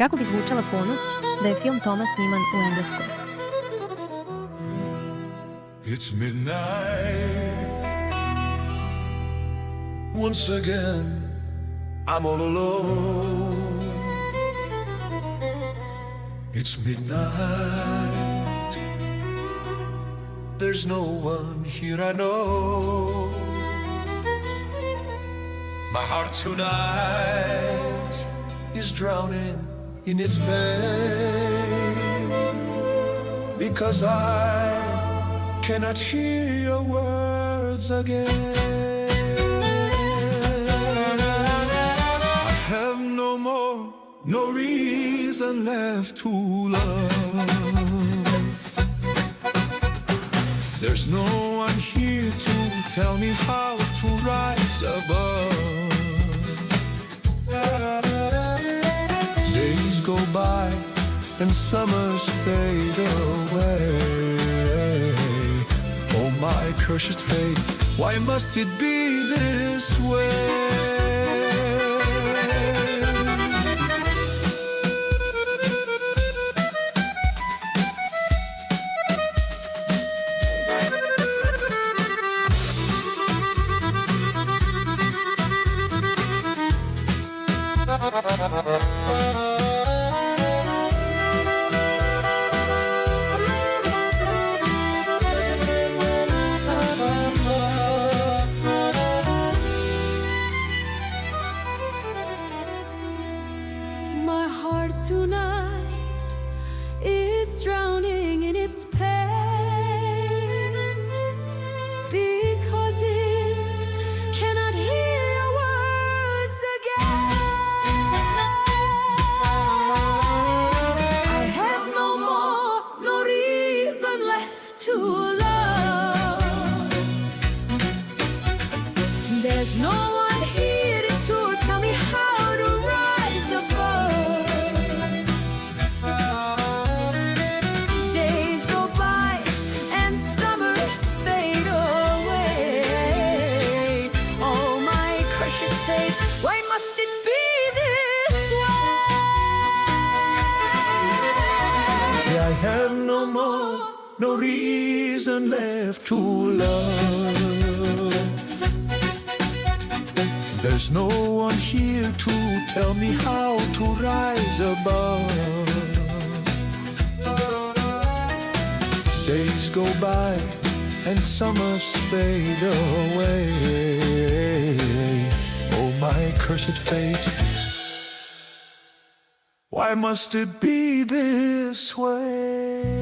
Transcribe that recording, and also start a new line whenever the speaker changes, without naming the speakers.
Kako bi zvučala ponoć da je film Toma sniman u Engleskom?
It's midnight. Once again, I'm all alone. It's midnight. There's no one here I know. My heart tonight is drowning in its pain, because I cannot hear your words again. I have no reason left to love. There's no one here to tell me how to rise above. Days go by and summers fade away. Oh, my cursed fate, why must it be this way?
My heart tonight is drowning in its pain, because it cannot hear your words again. I have no reason left to love. There's no one here to tell me how to rise above. Days go by and summers fade away. Oh, my precious fate, why must it be this way?
I have no reason left to love. There's no one here to tell me how to rise above. Days go by and summers fade away. Oh, my cursed fate, why must it be this way?